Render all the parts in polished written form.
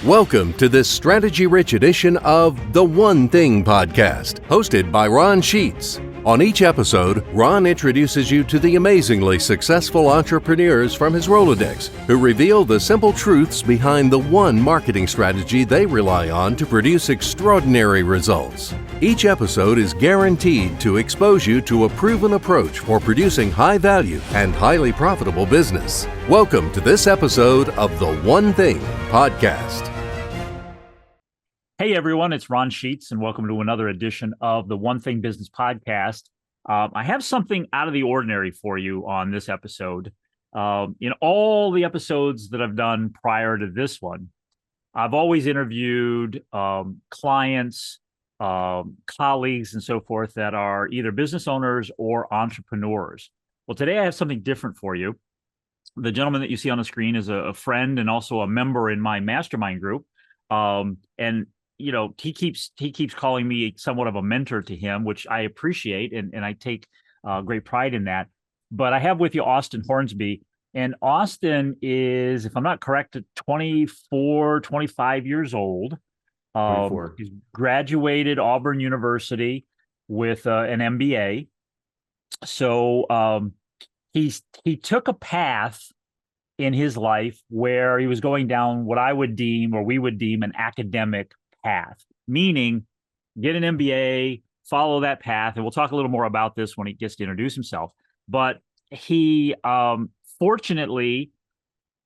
Welcome to this strategy-rich edition of The One Thing podcast, hosted by Ron Sheets. On each episode, Ron introduces you to the amazingly successful entrepreneurs from his Rolodex who reveal the simple truths behind the one marketing strategy they rely on to produce extraordinary results. Each episode is guaranteed to expose you to a proven approach for producing high-value and highly profitable business. Welcome to this episode of The One Thing podcast. Hey everyone, it's Ron Sheets, and welcome to another edition of the One Thing Business Podcast. I have something out of the ordinary for you on this episode. In all the episodes that I've done prior to this one, I've always interviewed clients, colleagues, and so forth that are either business owners or entrepreneurs. Well, today I have something different for you. The gentleman that you see on the screen is a friend and also a member in my mastermind group. And you know, he keeps calling me somewhat of a mentor to him, which I appreciate, and I take great pride in that. But I have with you Austin Hornsby, and Austin is, if I'm not correct, 24, 25 years old. 24. He's graduated Auburn University with an MBA. So he took a path in his life where he was going down what I would deem, or we would deem, an academic path, meaning get an MBA, follow that path. And we'll talk a little more about this when he gets to introduce himself. But he, fortunately,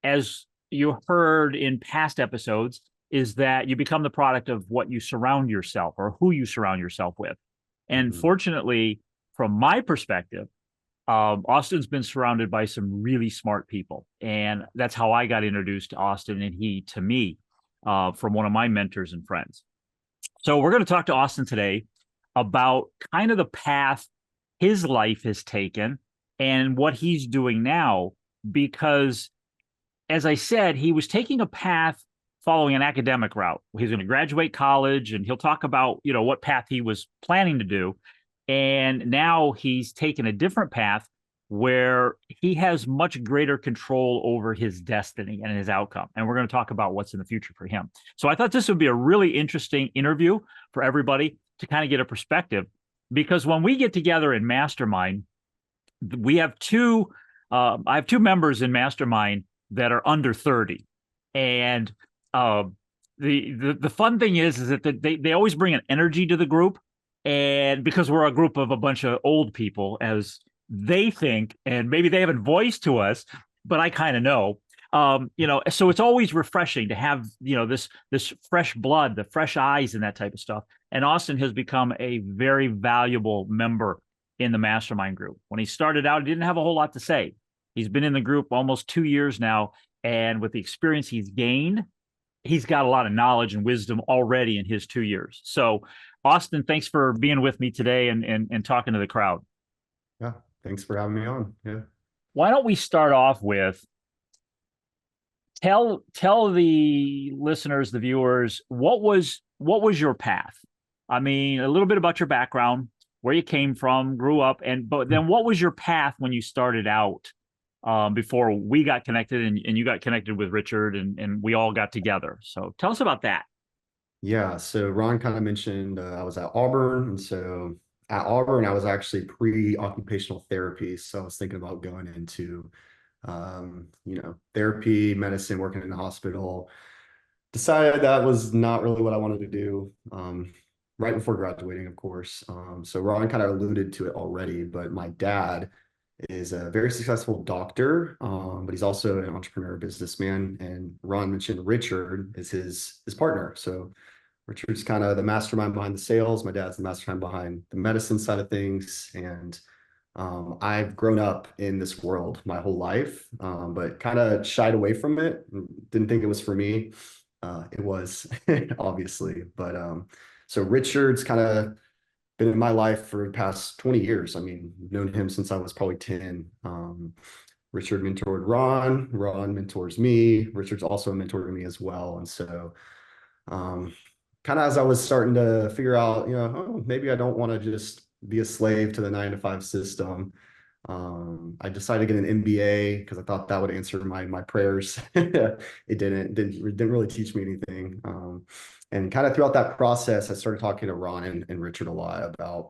as you heard in past episodes, is that you become the product of what you surround yourself, or who you surround yourself with. And fortunately, from my perspective, Austin's been surrounded by some really smart people. And that's how I got introduced to Austin, and he to me, from one of my mentors and friends. So we're going to talk to Austin today about kind of the path his life has taken and what he's doing now, because, as I said, he was taking a path following an academic route. He's going to graduate college, and he'll talk about, you know, what path he was planning to do. And now he's taken a different path where he has much greater control over his destiny and his outcome. And we're going to talk about what's in the future for him. So I thought this would be a really interesting interview for everybody to kind of get a perspective, because when we get together in Mastermind, we have I have two members in Mastermind that are under 30. And the fun thing is that they always bring an energy to the group. And because we're a group of a bunch of old people, as they think, and maybe they haven't voiced to us, but I kind of know, so it's always refreshing to have, this fresh blood, the fresh eyes and that type of stuff. And Austin has become a very valuable member in the mastermind group. When he started out, he didn't have a whole lot to say. He's been in the group almost 2 years now. And with the experience he's gained, he's got a lot of knowledge and wisdom already in his 2 years. So Austin, thanks for being with me today and talking to the crowd. Yeah, thanks for having me on. Yeah. Why don't we start off with tell the listeners, the viewers, what was your path? I mean, a little bit about your background, where you came from, grew up, but then what was your path when you started out, before we got connected and you got connected with Richard and we all got together. So tell us about that. Yeah, so Ron kind of mentioned I was at Auburn, and so at Auburn I was actually pre-occupational therapy, so I was thinking about going into therapy, medicine, working in the hospital. Decided that was not really what I wanted to do right before graduating, of course. So Ron kind of alluded to it already, but my dad is a very successful doctor, but he's also an entrepreneur, businessman, and Ron mentioned Richard is his partner. So Richard's kind of the mastermind behind the sales. My dad's the mastermind behind the medicine side of things. And I've grown up in this world my whole life, but kind of shied away from it. Didn't think it was for me. It was, obviously. But so Richard's kind of been in my life for the past 20 years. I mean, I've known him since I was probably 10. Richard mentored Ron. Ron mentors me. Richard's also mentored me as well. And so kind of as I was starting to figure out, maybe I don't want to just be a slave to the 9-to-5 system. I decided to get an MBA because I thought that would answer my prayers. It didn't really teach me anything. And kind of throughout that process, I started talking to Ron and Richard a lot about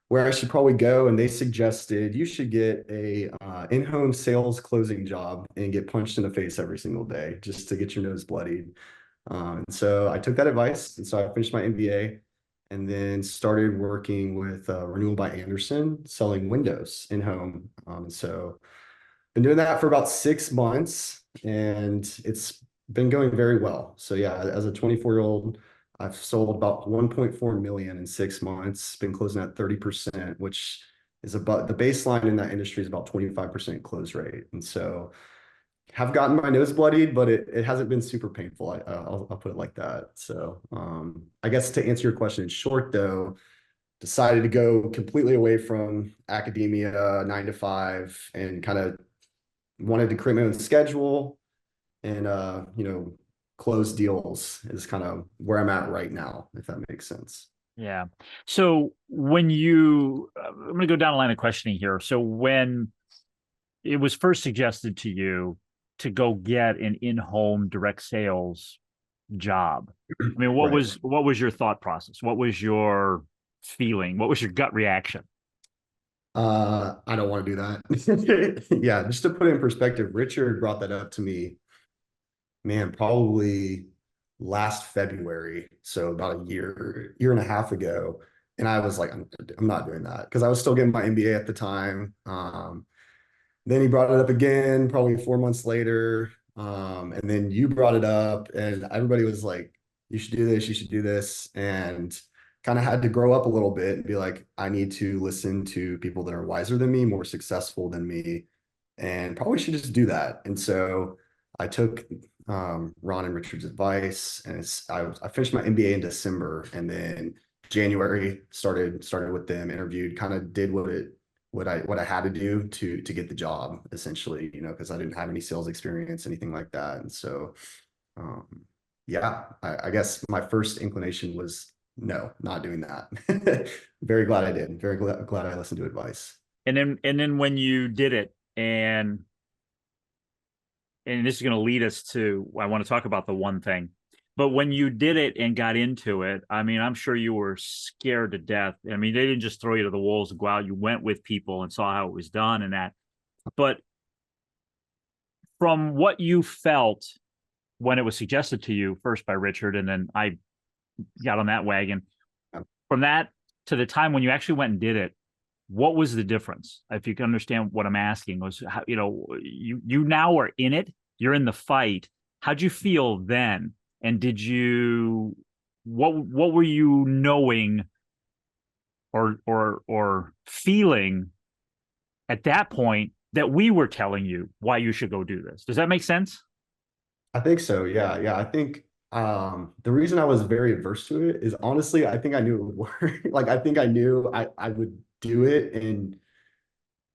where I should probably go, and they suggested you should get a in-home sales closing job and get punched in the face every single day just to get your nose bloodied. And so I took that advice, and so I finished my MBA and then started working with Renewal by Anderson, selling windows in home. So been doing that for about 6 months, and it's been going very well. So yeah, as a 24-year-old, I've sold about 1.4 million in 6 months, been closing at 30%, which is about the baseline in that industry is about 25% close rate. And so have gotten my nose bloodied, but it hasn't been super painful. I'll put it like that. So I guess to answer your question in short, though, decided to go completely away from academia, 9 to 5, and kind of wanted to create my own schedule and close deals is kind of where I'm at right now, if that makes sense. Yeah. So when you, I'm going to go down the line of questioning here. So when it was first suggested to you to go get an in-home direct sales job, I mean, what Right. was your thought process? What was your feeling? What was your gut reaction? I don't want to do that. Yeah, just to put it in perspective, Richard brought that up to me, man, probably last February, so about a year and a half ago. And I was like, I'm not doing that because I was still getting my MBA at the time. Then he brought it up again, probably 4 months later. And then you brought it up, and everybody was like, you should do this, you should do this. And kind of had to grow up a little bit and be like, I need to listen to people that are wiser than me, more successful than me, and probably should just do that. And so I took Ron and Richard's advice, and I finished my MBA in December, and then January started with them, interviewed, kind of did what I had to do to get the job, essentially, because I didn't have any sales experience, anything like that. And so um, yeah, I guess my first inclination was no, not doing that. Very glad I did. Very glad I listened to advice. And then when you did it, and this is going to lead us to, I want to talk about the one thing, but when you did it and got into it, I mean, I'm sure you were scared to death. I mean, they didn't just throw you to the wolves and go out. You went with people and saw how it was done and that. But from what you felt when it was suggested to you first by Richard, and then I got on that wagon, from that to the time when you actually went and did it, what was the difference? If you can understand what I'm asking, was how, you now are in it, you're in the fight. How'd you feel then? And what were you knowing or feeling at that point that we were telling you why you should go do this? Does that make sense? I think so. Yeah. Yeah. I think the reason I was very averse to it is honestly, I think I knew it would work. Like, I think I knew I would do it and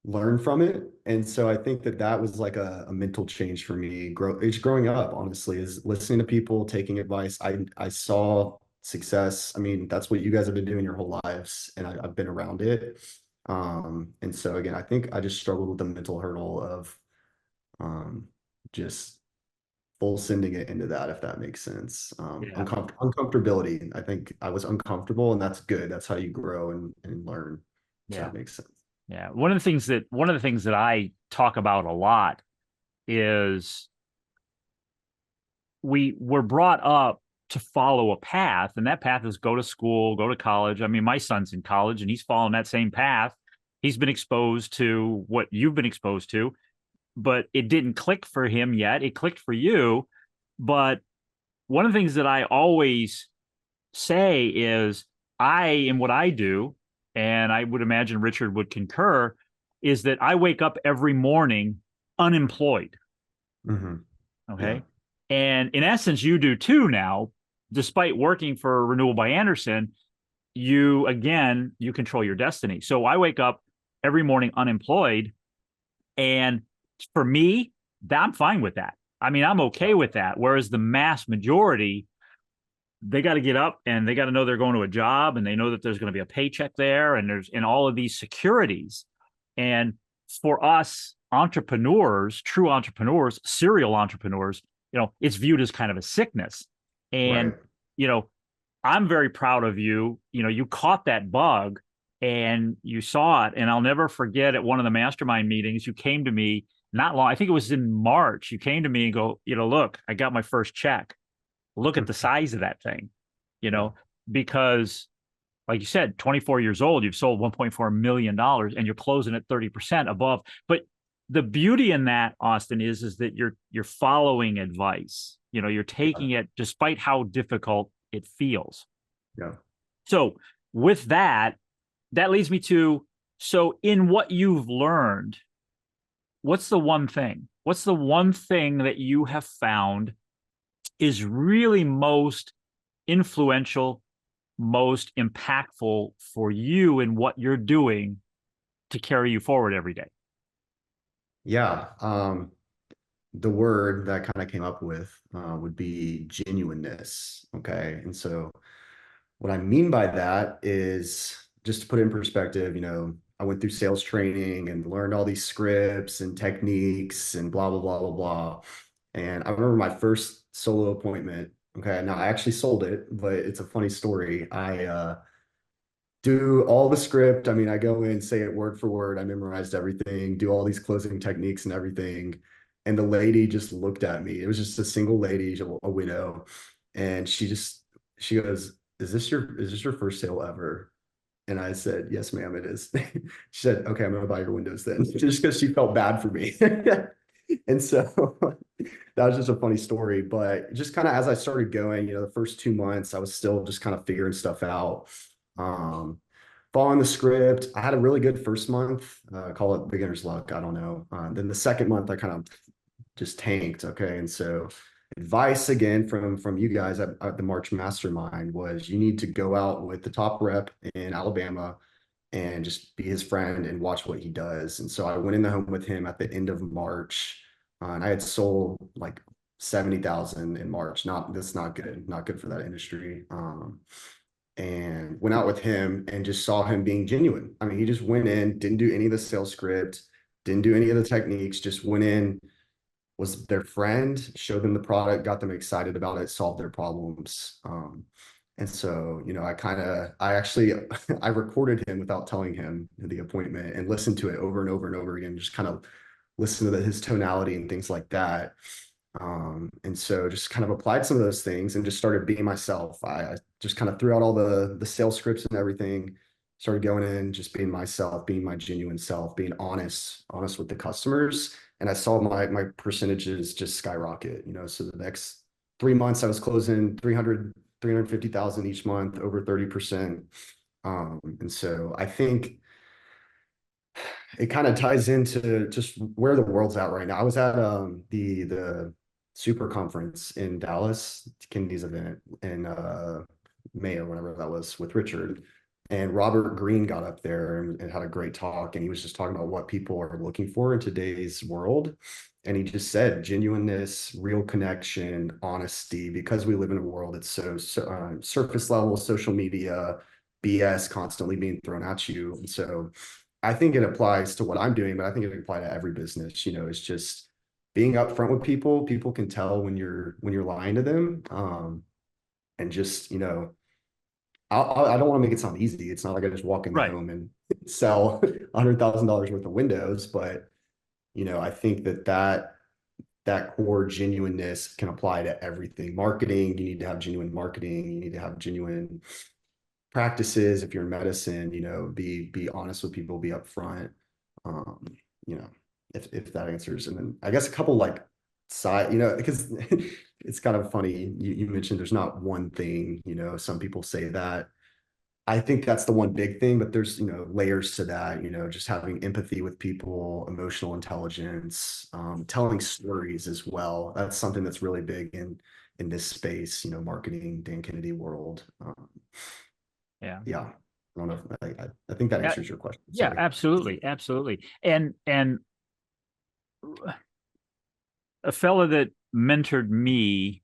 learn from it. And so I think that was like a mental change for me. Growing up, honestly, is listening to people, taking advice. I saw success. I mean, that's what you guys have been doing your whole lives, and I've been around it. And so again, I think I just struggled with the mental hurdle of just full sending it into that, if that makes sense. Yeah. Uncomfortability. I think I was uncomfortable, and that's good. That's how you grow and learn. If Yeah. that makes sense. Yeah. One of the things that I talk about a lot is we were brought up to follow a path, and that path is go to school, go to college. I mean, my son's in college and he's following that same path. He's been exposed to what you've been exposed to, but it didn't click for him yet. It clicked for you. But one of the things that I always say is in what I do, and I would imagine Richard would concur, is that I wake up every morning unemployed. Mm-hmm. Okay. Yeah. And in essence, you do too now, despite working for Renewal by Anderson, you control your destiny. So I wake up every morning unemployed. And for me, I'm fine with that. I mean, I'm okay with that. Whereas the mass majority, they got to get up and they got to know they're going to a job, and they know that there's going to be a paycheck there, and there's all of these securities. And for us entrepreneurs, true entrepreneurs, serial entrepreneurs, it's viewed as kind of a sickness. And, Right. I'm very proud of you. You caught that bug and you saw it. And I'll never forget at one of the mastermind meetings, you came to me not long, I think it was in March. You came to me and go, look, I got my first check. Look at the size of that thing, Yeah. because like you said, 24 years old, you've sold $1.4 million and you're closing at 30% above. But the beauty in that, Austin, is that you're following advice. You're taking it despite how difficult it feels. Yeah. So with that leads me to, so in what you've learned, what's the one thing? What's the one thing that you have found is really most influential, most impactful for you in what you're doing to carry you forward every day? Yeah. The word that kind of came up with would be genuineness. Okay. And so what I mean by that is, just to put it in perspective, I went through sales training and learned all these scripts and techniques and blah, blah, blah, blah, blah. And I remember my first solo appointment. Okay. Now I actually sold it, but it's a funny story. I do all the script. I mean, I go in, say it word for word. I memorized everything, do all these closing techniques and everything. And the lady just looked at me. It was just a single lady, a widow. And she goes, is this your first sale ever? And I said, yes, ma'am, it is. She said, okay, I'm going to buy your windows then, just because she felt bad for me. And so that was just a funny story. But just kind of as I started going, the first 2 months, I was still just kind of figuring stuff out, following the script. I had a really good first month, call it beginner's luck. I don't know. Then the second month, I kind of just tanked. Okay. And so advice again from you guys at the March Mastermind was, you need to go out with the top rep in Alabama and just be his friend and watch what he does. And so I went in the home with him at the end of March, and I had sold like 70,000 in March. That's not good, not good for that industry. And went out with him and just saw him being genuine. I mean, he just went in, didn't do any of the sales script, didn't do any of the techniques, just went in, was their friend, showed them the product, got them excited about it, solved their problems. And so, I actually, I recorded him without telling him the appointment and listened to it over and over and over again, just kind of listen to his tonality and things like that. And so just kind of applied some of those things and just started being myself. I just kind of threw out all the sales scripts and everything, started going in, just being myself, being my genuine self, being honest with the customers. And I saw my percentages just skyrocket, so the next 3 months I was closing 350,000 each month, over 30%. And so I think it kind of ties into just where the world's at right now. I was at the super conference in Dallas, Kennedy's event in May or whatever that was, with Richard. And Robert Greene got up there and had a great talk. And he was just talking about what people are looking for in today's world. And he just said genuineness, real connection, honesty, because we live in a world that's so surface level, social media, BS constantly being thrown at you. And so I think it applies to what I'm doing, but I think it can apply to every business. It's just being upfront with people. People can tell when you're lying to them. And just, I don't want to make it sound easy. It's not like I just walk in the Right. home and sell $100,000 worth of windows, but I think that core genuineness can apply to everything. Marketing, you need to have genuine marketing. You need to have genuine practices. If you're in medicine, be honest with people, be upfront. If that answers. And then I guess a couple like side, because it's kind of funny. You mentioned there's not one thing, some people say that. I think that's the one big thing, but there's, layers to that, just having empathy with people, emotional intelligence, telling stories as well. That's something that's really big in this space, marketing, Dan Kennedy world. Yeah. Yeah. I don't know if I think that answers your question. Yeah, Sorry. absolutely. Absolutely. And a fella that mentored me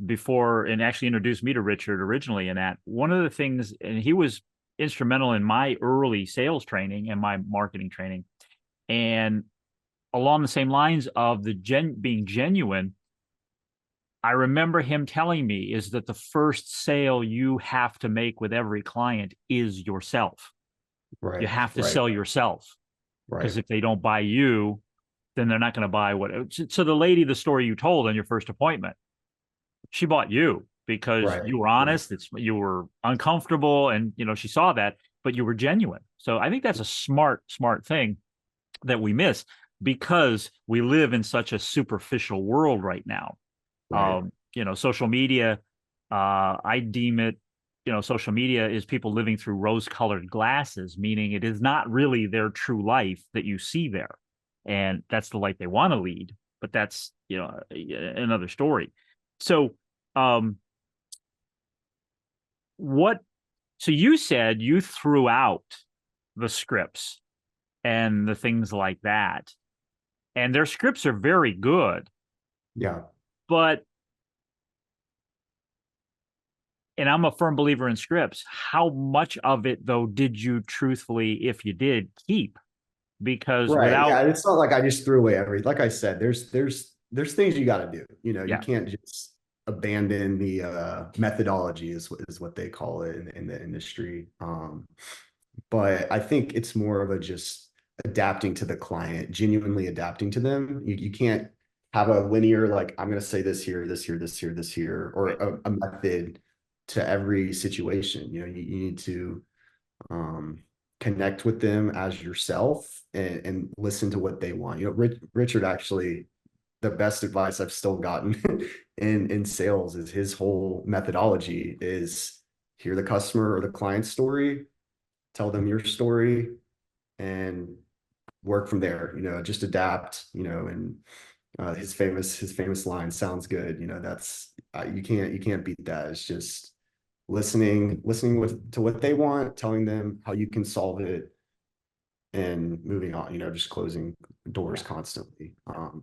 before and actually introduced me to Richard originally, in that one of the things, and he was instrumental in my early sales training and my marketing training, And along the same lines of the being genuine, I remember him telling me is that the first sale you have to make with every client is yourself. You Right. have to Right. sell yourself, because Right. if they don't buy you, then they're not going to buy what. So the lady, the story you told on your first appointment, she bought you because Right. you were Right. honest. You were uncomfortable, and she saw that, but you were genuine. So I think that's a smart thing that we miss, because we live in such a superficial world right now. Right. Social media, I deem it, social media is people living through rose-colored glasses, meaning it is not really their true life that you see there. And that's the life they want to lead, but that's, another story. So, um, what, so you said you threw out the scripts and the things like that, and their scripts are very good, Yeah. but and I'm a firm believer in scripts. How much of it, though, did you truthfully, if you did, keep? Because Right. without, Yeah. It's not like I just threw away everything. Like I said, there's things you got to do. You yeah, can't just abandon the methodology is what they call it in the industry. But I think it's more of a just adapting to the client, genuinely adapting to them. You can't have a linear, like, I'm going to say this here, this here, this here, this here, or right. a method to every situation. You need to um, connect with them as yourself and listen to what they want. Richard actually, the best advice I've still gotten in sales is his whole methodology is hear the customer or the client's story, tell them your story, and work from there. Just adapt. And his famous line sounds good. That's you can't beat that. It's just listening to what they want, telling them how you can solve it, and moving on. Just closing doors Yeah. constantly.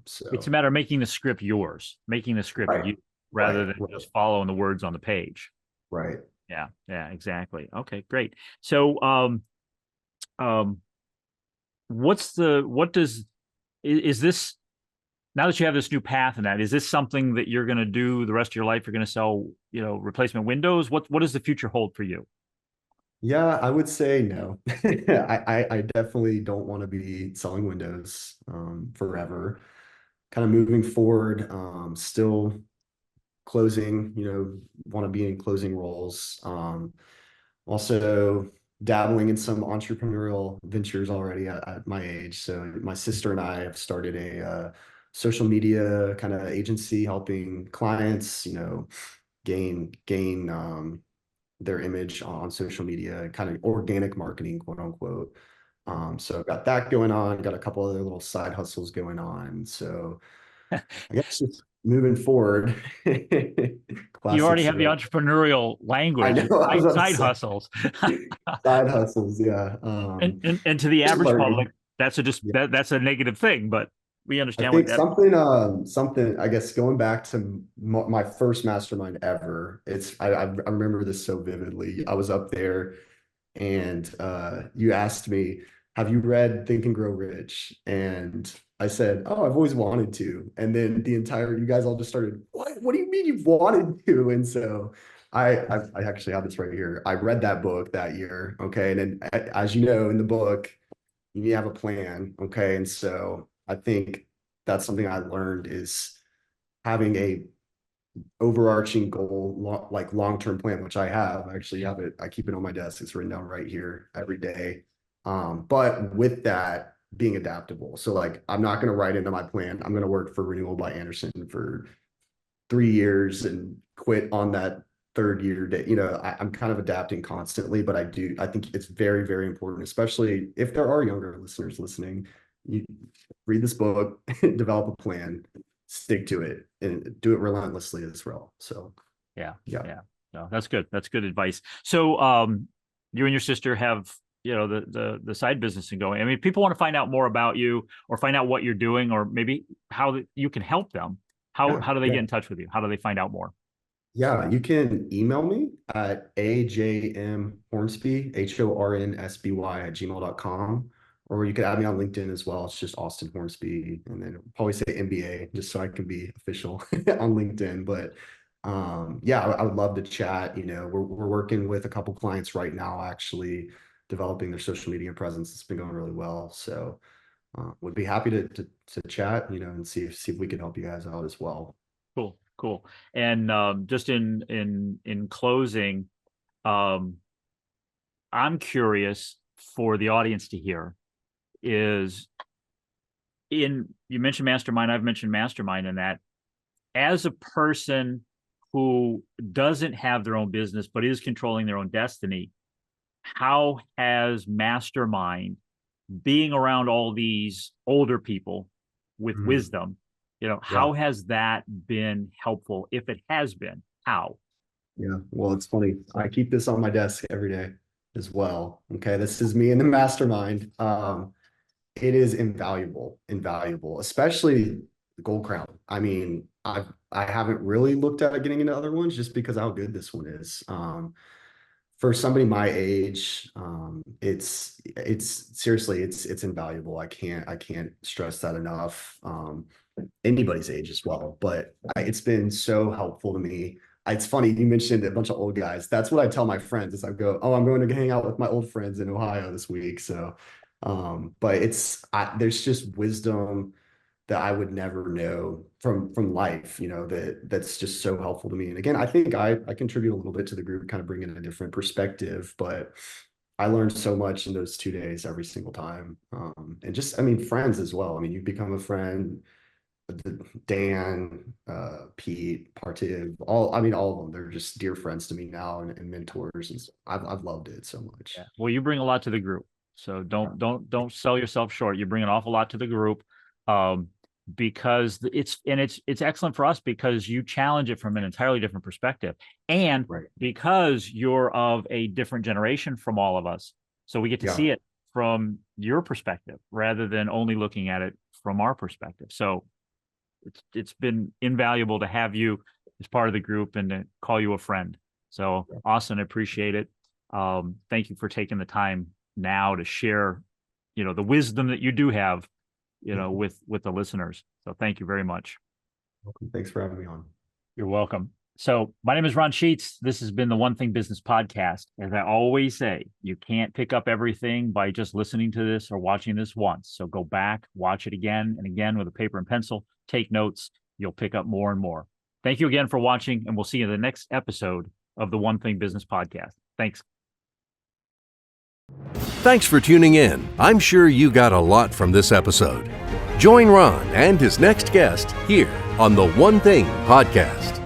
It's a So matter of making the script yours, making the script right, you, rather right, than right, just following the words on the page. right. Yeah, yeah, exactly. Okay, great. So, um, what does, is this, now that you have this new path in that, is this something that you're going to do the rest of your life? You're going to sell, replacement windows? What does the future hold for you? Yeah, I would say no. I definitely don't want to be selling windows forever. Kind of moving forward, still closing, want to be in closing roles. Also dabbling in some entrepreneurial ventures already at my age. So my sister and I have started a social media kind of agency helping clients, gain their image on social media, kind of organic marketing, quote unquote. So I've got that going on, got a couple other little side hustles going on. So I guess just moving forward, You classic already have the sales. entrepreneurial I language, know, I was about to side say hustles. side hustles. Yeah. And to the Just average public, learning. that's a just Yeah. that's a negative thing, but we I understand what think that. something, I guess, going back to my first mastermind ever, I remember this so vividly. I was up there and you asked me, have you read Think and Grow Rich? And I said, oh, I've always wanted to. And then you guys all just started, what do you mean you've wanted to? And so I actually have this right here. I read that book that year. Okay. And then as you know, in the book, you need to have a plan. Okay. And so I think that's something I learned is having a overarching goal, like long-term plan, which I have. I actually have it. I keep it on my desk. It's written down right here every day. But with that, being adaptable. So like, I'm not going to write into my plan. I'm going to work for Renewal by Anderson for 3 years and quit on that third year day. I'm kind of adapting constantly, but I think it's very, very important, especially if there are younger listeners listening. You read this book, develop a plan, stick to it, and do it relentlessly as well. So Yeah, yeah. yeah. No, that's good. That's good advice. So, you and your sister have, the side business and going. I mean, if people want to find out more about you or find out what you're doing, or maybe how you can help them. Yeah, How do they yeah. get in touch with you? How do they find out more? Yeah, you can email me at ajmhornsby, HORNSBY at gmail.com, or you could add me on LinkedIn as well. It's just Austin Hornsby, and then probably say MBA just so I can be official on LinkedIn. But yeah, I would love to chat. We're working with a couple clients right now, actually developing their social media presence. It's been going really well. So would be happy to chat, and see if we can help you guys out as well. Cool. And just in closing, I'm curious for the audience to hear is you mentioned mastermind, I've mentioned mastermind, in that as a person who doesn't have their own business but is controlling their own destiny, how has mastermind, being around all these older people with wisdom, how has that been helpful? If it has been, how? Yeah, well, it's funny. I keep this on my desk every day as well. Okay, this is me in the mastermind. It is invaluable, especially the Gold Crown. I mean, I haven't really looked at getting into other ones just because how good this one is. For somebody my age, it's seriously, it's invaluable. I can't stress that enough. Anybody's age as well, but it's been so helpful to me. It's funny, you mentioned a bunch of old guys. That's what I tell my friends is I go, oh, I'm going to hang out with my old friends in Ohio this week. So, but there's just wisdom that I would never know from life, that's just so helpful to me. And again, I think I contribute a little bit to the group, kind of bringing a different perspective, but I learned so much in those 2 days every single time. And just, friends as well. You become a friend. Dan, Pete, Partiv, all of them. They're just dear friends to me now and mentors. And so I've loved it so much. Yeah. Well, you bring a lot to the group, so don't sell yourself short. You bring an awful lot to the group, because it's excellent for us because you challenge it from an entirely different perspective, and because you're of a different generation from all of us, so we get to see it from your perspective rather than only looking at it from our perspective. So it's been invaluable to have you as part of the group and to call you a friend. So Austin, I appreciate it. Thank you for taking the time now to share, the wisdom that you do have, with the listeners. So thank you very much. Welcome. Thanks for having me on. You're welcome. So my name is Ron Sheets. This has been the One Thing Business Podcast. As I always say, you can't pick up everything by just listening to this or watching this once. So go back, watch it again and again with a paper and pencil, take notes. You'll pick up more and more. Thank you again for watching, and we'll see you in the next episode of the One Thing Business Podcast. Thanks. Thanks for tuning in. I'm sure you got a lot from this episode. Join Ron and his next guest here on the One Thing Podcast.